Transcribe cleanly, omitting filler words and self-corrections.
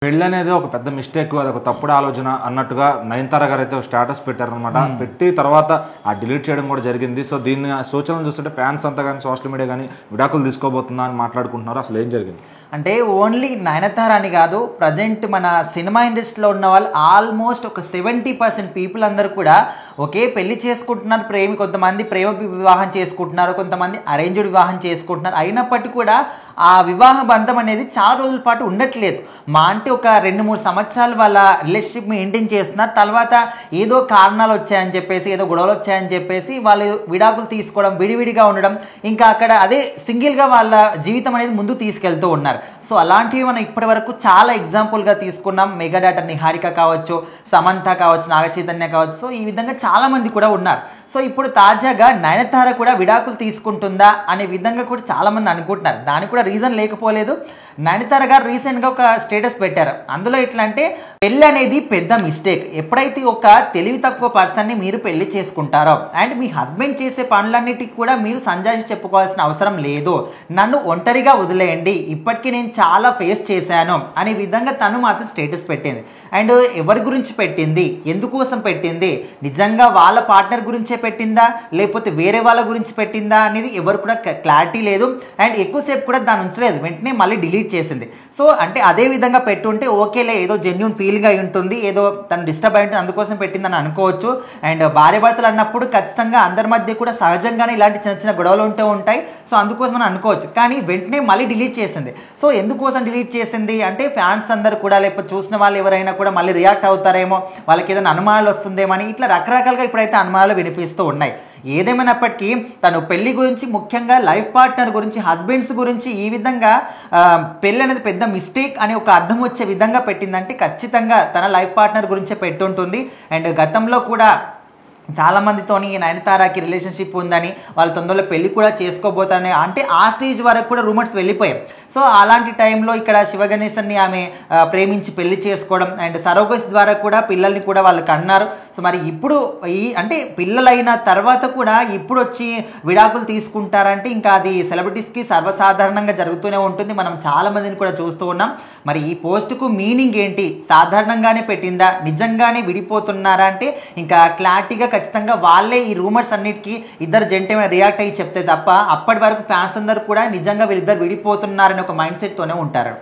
పెళ్ళి అనేది ఒక పెద్ద మిస్టేక్, అది ఒక తప్పుడు ఆలోచన అన్నట్టుగా నయనతార గారు అయితే స్టేటస్ పెట్టారనమాట. పెట్టి తర్వాత ఆ డిలీట్ చేయడం కూడా జరిగింది. సో దీన్ని సూచనలు చూస్తుంటే ఫ్యాన్స్ అంతా కానీ సోషల్ మీడియా కానీ విడాకులు తీసుకోబోతుందా అని మాట్లాడుకుంటున్నారు. అసలు ఏం జరిగింది అంటే ఓన్లీ నయనతార అని కాదు, ప్రజెంట్ మన సినిమా ఇండస్ట్రీలో ఉన్న వాళ్ళు ఆల్మోస్ట్ ఒక 70% పీపుల్ అందరూ కూడా ఒకే పెళ్లి చేసుకుంటున్నారు. కొంతమంది ప్రేమ వివాహం చేసుకుంటున్నారు, కొంతమంది అరేంజ్డ్ వివాహం చేసుకుంటున్నారు. అయినప్పటికీ కూడా ఆ వివాహ బంధం అనేది చాలా రోజుల పాటు ఉండట్లేదు. మా అంటే ఒక 2-3 సంవత్సరాలు వాళ్ళ రిలేషన్షిప్ మెయింటైన్ చేస్తున్నారు. తర్వాత ఏదో కారణాలు వచ్చాయని చెప్పేసి, ఏదో గొడవలు వచ్చాయని చెప్పేసి వాళ్ళు విడాకులు తీసుకోవడం, విడివిడిగా ఉండడం, ఇంకా అక్కడ అదే సింగిల్గా వాళ్ళ జీవితం అనేది ముందుకు తీసుకెళ్తూ ఉన్నారు. సో అలాంటివి మనం ఇప్పటి వరకు చాలా ఎగ్జాంపుల్గా తీసుకున్నాం. మెగా డాటర్ నిహారిక కావచ్చు, సమంత కావచ్చు, నాగ చైతన్య కావచ్చు. సో ఈ విధంగా చాలా మంది కూడా ఉన్నారు. సో ఇప్పుడు తాజాగా నయనతార కూడా విడాకులు తీసుకుంటుందా అనే విధంగా కూడా చాలా మంది అనుకుంటున్నారు. దానికి కూడా రీజన్ లేకపోలేదు. నయనతార గారు రీసెంట్గా ఒక స్టేటస్ పెట్టారు. అందులో ఎట్లా అంటే, పెళ్ళి అనేది పెద్ద మిస్టేక్. ఎప్పుడైతే ఒక తెలివి తక్కువ పర్సన్ని మీరు పెళ్లి చేసుకుంటారో అండ్ మీ హస్బెండ్ చేసే పనులన్నిటికీ కూడా మీరు సంజాయిషి చెప్పుకోవాల్సిన అవసరం లేదు, నన్ను ఒంటరిగా వదిలేయండి, ఇప్పటికీ నేను చాలా ఫేస్ చేశాను అనే విధంగా తను మాత్రం స్టేటస్ పెట్టింది. అండ్ ఎవరి గురించి పెట్టింది, ఎందుకోసం పెట్టింది, నిజంగా వాళ్ళ పార్ట్నర్ గురించే పెట్టిందా లేకపోతే వేరే వాళ్ళ గురించి పెట్టిందా అనేది ఎవరు కూడా క్లారిటీ లేదు. అండ్ ఎక్కువసేపు కూడా దాని ఉంచలేదు, వెంటనే మళ్ళీ డిలీట్ చేసింది. సో అంటే అదే విధంగా పెట్టుంటే ఓకేలే, ఏదో జెన్యూన్ ఫీల్గా ఉంటుంది, ఏదో తను డిస్టర్బ్ అయింటుంది అందుకోసం పెట్టిందని అనుకోవచ్చు. అండ్ భార్య భర్తలు అన్నప్పుడు ఖచ్చితంగా అందరి మధ్య కూడా సహజంగానే ఇలాంటి చిన్న చిన్న గొడవలు ఉంటాయి. సో అందుకోసం అని అనుకోవచ్చు. కానీ వెంటనే మళ్ళీ డిలీట్ చేసింది. సో ఎందుకోసం డిలీట్ చేసింది అంటే, ఫ్యాన్స్ అందరూ కూడా లేకపోతే చూసిన వాళ్ళు ఎవరైనా కూడా మళ్ళీ రియాక్ట్ అవుతారేమో, వాళ్ళకి ఏదైనా అనుమానాలు వస్తుందేమో అని ఇట్లా రకరకాలుగా ఇప్పుడైతే అనుమానాలు వినిపిస్తూ ఉన్నాయి. ఏదేమైనప్పటికీ తను పెళ్లి గురించి, ముఖ్యంగా లైఫ్ పార్ట్నర్ గురించి, హస్బెండ్స్ గురించి ఈ విధంగా పెళ్ళి అనేది పెద్ద మిస్టేక్ అని ఒక అర్థం వచ్చే విధంగా పెట్టిందంటే ఖచ్చితంగా తన లైఫ్ పార్ట్నర్ గురించే పెట్టుంటుంది. అండ్ గతంలో కూడా చాలా మందితోని నయనతారకి రిలేషన్షిప్ ఉందని, వాళ్ళ తొందరలో పెళ్లి కూడా చేసుకోబోతానే, అంటే ఆ స్టేజ్ వరకు కూడా రూమర్స్ వెళ్ళిపోయాయి. సో అలాంటి టైంలో ఇక్కడ శివగణేశన్ని ఆమె ప్రేమించి పెళ్లి చేసుకోవడం అండ్ సరోగసి ద్వారా కూడా పిల్లల్ని కూడా వాళ్ళకి అన్నారు. సో మరి ఇప్పుడు అంటే పిల్లలైన తర్వాత కూడా ఇప్పుడు వచ్చి విడాకులు తీసుకుంటారంటే ఇంకా అది సెలబ్రిటీస్కి సర్వసాధారణంగా జరుగుతూనే ఉంటుంది. మనం చాలా మందిని కూడా చూస్తూ ఉన్నాం. మరి ఈ పోస్టుకు మీనింగ్ ఏంటి, సాధారణంగానే పెట్టిందా, నిజంగానే విడిపోతున్నారా అంటే ఇంకా క్లారిటీగా ఖచ్చితంగా వాళ్ళే ఈ రూమర్స్ అన్నిటికీ ఇద్దరు జంట రియాక్ట్ అయ్యి చెప్తే తప్ప అప్పటి వరకు ఫ్యాన్స్ అందరూ కూడా నిజంగా వీళ్ళిద్దరు విడిపోతున్నారని ఒక మైండ్ సెట్తోనే ఉంటారు.